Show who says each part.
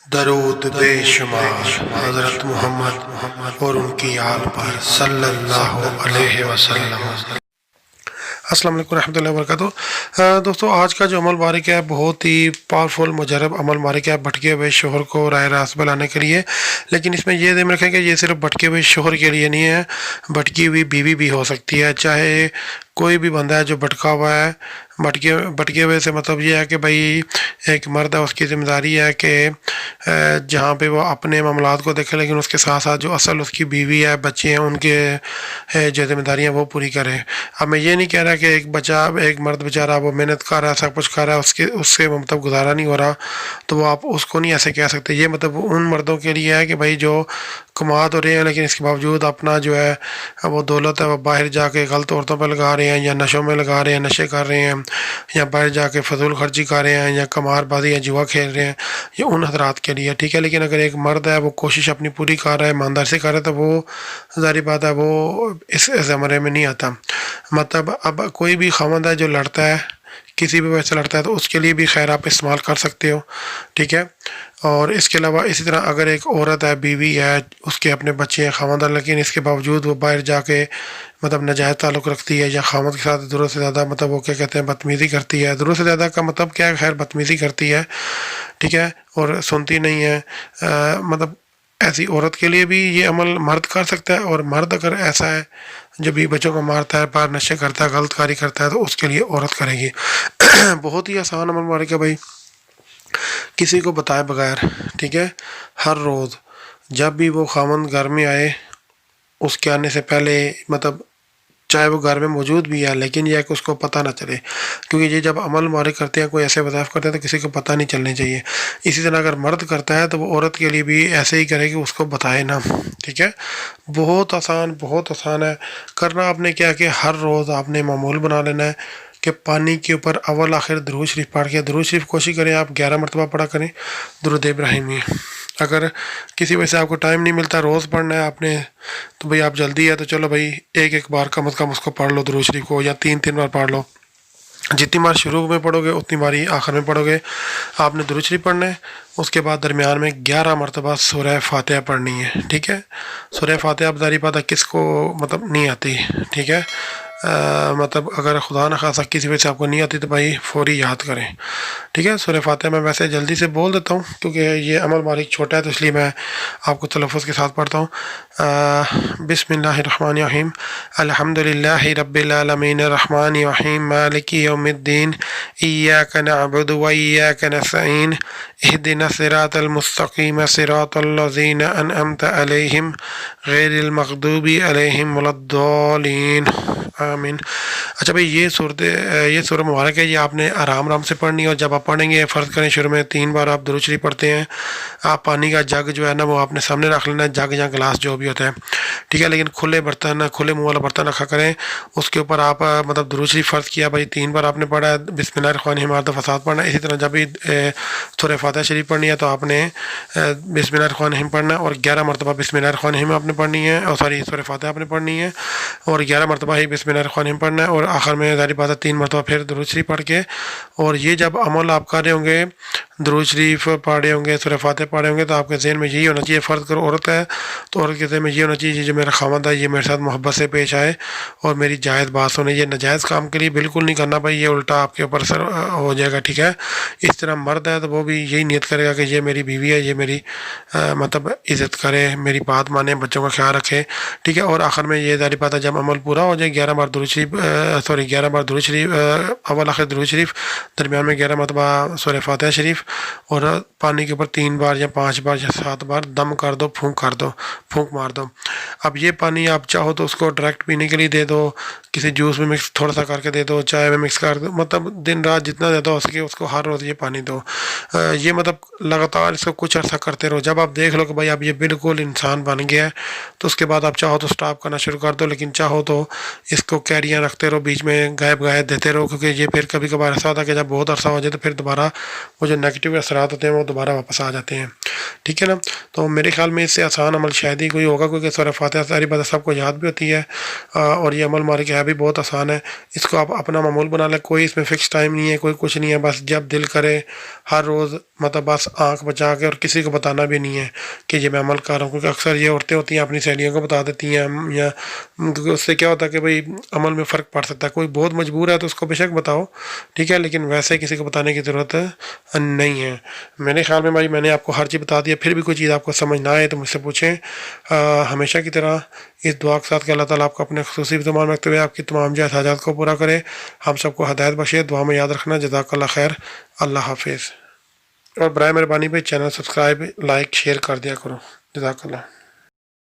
Speaker 1: درود بے شمار حضرت محمد اور ان کی آل پر صلی اللہ علیہ وسلم۔ السلام علیکم ورحمۃ اللہ وبرکاتہ۔ دوستو، آج کا جو عمل بارک ہے بہت ہی پاورفل مجرب عمل بارک ہے بھٹکے ہوئے شوہر کو راہ راست بلانے کے لیے، لیکن اس میں یہ ذہن رکھیں کہ یہ صرف بھٹکے ہوئے شوہر کے لیے نہیں ہے، بھٹکی ہوئی بیوی بھی ہو سکتی ہے۔ چاہے کوئی بھی بندہ ہے جو بھٹکا ہوا ہے، بھٹکے ہوئے سے مطلب یہ ہے کہ بھائی ایک مرد ہے، اس کی ذمہ داری ہے کہ جہاں پہ وہ اپنے معاملات کو دیکھے، لیکن اس کے ساتھ ساتھ جو اصل اس کی بیوی ہے، بچے ہیں، ان کے جو ذمہ داریاں وہ پوری کرے۔ اب میں یہ نہیں کہہ رہا کہ ایک مرد بیچارہ وہ محنت کر رہا ہے، سب کچھ کر رہا ہے، اس سے مطلب گزارا نہیں ہو رہا، تو وہ آپ اس کو نہیں ایسے کہہ سکتے۔ یہ مطلب ان مردوں کے لیے ہے کہ بھائی جو کما تو رہے ہیں لیکن اس کے باوجود اپنا جو ہے وہ دولت ہے وہ باہر جا کے غلط عورتوں پہ لگا رہے ہیں، یا نشوں میں لگا رہے ہیں، نشے کر رہے ہیں، یا باہر جا کے فضول خرچی کر رہے ہیں، یا قمار بازی یا جوا کھیل رہے ہیں، یہ ان حضرات کے لیے ٹھیک ہے۔ لیکن اگر ایک مرد ہے وہ کوشش اپنی پوری کر رہا ہے، ایمانداری سے کر رہا ہے، تو وہ ظاہری بات ہے وہ اس زمرے میں نہیں آتا۔ مطلب اب کوئی بھی خاوند ہے جو لڑتا ہے، کسی بھی وجہ سے لڑتا ہے، تو اس کے لیے بھی خیر آپ استعمال کر سکتے ہو، ٹھیک ہے۔ اور اس کے علاوہ اسی طرح اگر ایک عورت ہے، بیوی ہے، اس کے اپنے بچے ہیں، خاوند ہے، لیکن اس کے باوجود وہ باہر جا کے مطلب ناجائز تعلق رکھتی ہے، یا خاوند کے ساتھ ضرورت سے زیادہ مطلب وہ کیا کہتے ہیں بدتمیزی کرتی ہے، ضرورت سے زیادہ کا مطلب کیا ہے، خیر بدتمیزی کرتی ہے، ٹھیک ہے، اور سنتی نہیں ہے، مطلب ایسی عورت کے لیے بھی یہ عمل مرد کر سکتا ہے۔ اور مرد اگر ایسا ہے جو بھی بچوں کو مارتا ہے، باہر نشے کرتا ہے، غلط کاری کرتا ہے، تو اس کے لیے عورت کرے گی۔ بہت ہی آسان عمل مارے کہ بھائی کسی کو بتائے بغیر، ٹھیک ہے، ہر روز جب بھی وہ خاوند گھر میں آئے، اس کے آنے سے پہلے مطلب چاہے وہ گھر میں موجود بھی ہے، لیکن یہ ہے کہ اس کو پتہ نہ چلے، کیونکہ یہ جب عمل مارے کرتے ہیں، کوئی ایسے وظائف کرتے ہیں، تو کسی کو پتہ نہیں چلنی چاہیے۔ اسی طرح اگر مرد کرتا ہے تو وہ عورت کے لیے بھی ایسے ہی کرے کہ اس کو بتائے نہ، ٹھیک ہے۔ بہت آسان ہے کرنا۔ آپ نے کیا کہ ہر روز آپ نے معمول بنا لینا ہے کہ پانی کے اوپر اول آخر درود شریف پڑھ کے، درود شریف کوشش کریں آپ 11 مرتبہ پڑھا کریں، درود ابراہیمی۔ اگر کسی وجہ سے آپ کو ٹائم نہیں ملتا، روز پڑھنا ہے آپ نے، تو بھئی آپ جلدی ہے تو چلو بھئی ایک بار کم از کم اس کو پڑھ لو درود شریف کو، یا 3 بار پڑھ لو۔ جتنی بار شروع میں پڑھو گے اتنی بار ہی آخر میں پڑھو گے۔ آپ نے درود شریف پڑھنا ہے، اس کے بعد درمیان میں 11 مرتبہ سورہ فاتحہ پڑھنی ہے، ٹھیک ہے۔ سورہ فاتحہ اب ظاہری بات ہے کس کو مطلب نہیں آتی، ٹھیک ہے۔ مطلب اگر خدا نہ خواستہ کسی وجہ سے آپ کو نہیں آتی تو بھائی فوری یاد کریں، ٹھیک ہے۔ سورہ فاتحہ میں ویسے جلدی سے بول دیتا ہوں کیونکہ یہ عمل باریک چھوٹا ہے، تو اس لیے میں آپ کو تلفظ کے ساتھ پڑھتا ہوں۔ بسم اللہ الرحمن الرحیم، الحمد للہ رب العالمین الرحمن الرحیم مالک یوم الدین، ایاک نعبد و ایاک نستعین، اہدنا الصراط المستقیم صراط الذین انعمت علیہم غیر المغضوب علیہم ولا الضالین، آمین۔ اچھا بھائی یہ سورہ مبارک ہے، یہ آپ نے آرام سے پڑھنی ہے، اور جب آپ پڑھیں گے فرض کریں شروع میں 3 بار آپ درود شریف پڑھتے ہیں، آپ پانی کا جگ جو ہے نا وہ آپ نے سامنے رکھ لینا ہے، جگ یا گلاس جو بھی ہوتا ہے، ٹھیک ہے، لیکن کھلے منہ والا برتن رکھا کریں، اس کے اوپر آپ مطلب درود شریف فرض کیا بھائی 3 بار آپ نے پڑھا ہے، بسم اللہ الرحمن الرحیم 8 دفعہ ساتھ پڑھنا ہے۔ اسی طرح جب بھی سورہ فاتحہ شریف پڑھنی ہے تو آپ نے بسم اللہ الرحمن الرحیم پڑھنا ہے، اور 11 مرتبہ بسم اللہ الرحمن الرحیم آپ نے پڑھنی ہے، اور سورہ فاتحہ آپ نے پڑھنی ہے، اور 11 مرتبہ ہی بسم اللہ الرحمن الرحیم پڑھنا ہے، اور آخر میں ظاہری بات ہے 3 مرتبہ پھر درود شریف پڑھ کے۔ اور یہ جب عمل آپ کر رہے ہوں گے، درود شریف پڑھ رہے ہوں گے، سورہ فاتحہ پڑھ رہے ہوں گے، تو آپ کے ذہن میں یہی ہونا چاہیے، فرض کرو عورت ہے تو عورت کے ذہن میں یہ ہونا چاہیے جو میرا خاوند ہے یہ میرے ساتھ محبت سے پیش آئے اور میری جائز بات سنے، یہ ناجائز کام کے لیے بالکل نہیں کرنا بھائی، یہ الٹا آپ کے اوپر سر ہو جائے گا، ٹھیک ہے۔ اس طرح مرد ہے تو وہ بھی یہی نیت کرے گا کہ یہ میری بیوی ہے، یہ میری مطلب عزت کرے، میری بات مانے، بچوں کا خیال رکھے، ٹھیک ہے۔ اور آخر میں یہ ظاہری بات ہے جب عمل پورا ہو جائے 11 بار درود شریف 11 بار درود شریف، اول آخر درود شریف، درمیان میں 11 مرتبہ سورہ فاتحہ شریف، اور پانی کے اوپر 3 بار یا 5 بار یا 7 بار دم کر دو، پھونک مار دو۔ اب یہ پانی آپ چاہو تو اس کو ڈائریکٹ پینے کے لیے دے دو، کسی جوس میں مکس تھوڑا سا کر کے دے دو، چائے میں مکس کر دو، مطلب دن رات جتنا زیادہ ہو سکے اس کو ہر روز یہ پانی دو۔ یہ مطلب لگاتار اس کو کچھ عرصہ کرتے رہو، جب آپ دیکھ لو کہ بھائی اب یہ بالکل انسان بن گیا ہے تو اس کے بعد آپ چاہو تو سٹاپ کرنا شروع کر دو، لیکن چاہو تو اس کو کیریاں رکھتے رہو، بیچ میں غائب دیتے رہو، کیونکہ یہ پھر کبھی کبھار ایسا ہوتا ہے کہ جب بہت عرصہ ہو جائے تو پھر دوبارہ وہ جو نیگیٹو اثرات ہوتے ہیں وہ دوبارہ واپس آ جاتے ہیں، ٹھیک ہے نا. تو میرے خیال میں اس سے آسان عمل شاید ہی کوئی ہوگا، کیونکہ سورہ فاتحہ ساری باتیں سب کو یاد بھی ہوتی ہے، اور یہ عمل مارے کہ ہے بھی بہت آسان ہے. اس کو آپ اپنا معمول بنا لیں، کوئی اس میں فکس ٹائم نہیں ہے، کوئی کچھ نہیں ہے، بس جب دل کرے ہر روز مطلب بس آنکھ بچا کے، اور کسی کو بتانا بھی نہیں ہے کہ یہ میں عمل کر رہا ہوں، کیونکہ اکثر یہ عورتیں ہوتی ہیں اپنی سہیلیوں کو بتا دیتی ہیں، یا کیونکہ اس سے کیا ہوتا ہے کہ بھائی عمل میں فرق پڑ سکتا ہے. کوئی بہت مجبور ہے تو اس کو بے شک بتاؤ، ٹھیک ہے، لیکن ویسے کسی کو بتانے کی ضرورت نہیں ہے. میرے خیال میں بھائی میں نے آپ کو ہر چیز بتا دیا. پھر بھی کوئی چیز آپ کو سمجھ نہ آئے تو مجھ سے پوچھیں. ہمیشہ کی طرح اس دعا کے ساتھ کہ اللہ تعالیٰ آپ کو اپنے خصوصی زمان میں رکھتے ہوئے آپ کی تمام جائز حاجات کو پورا کرے، ہم سب کو ہدایت بخشے. دعا میں یاد رکھنا. جزاک اللہ خیر. اللہ حافظ. اور برائے مہربانی پہ چینل سبسکرائب، لائک، شیئر کر دیا کرو. جزاک اللہ.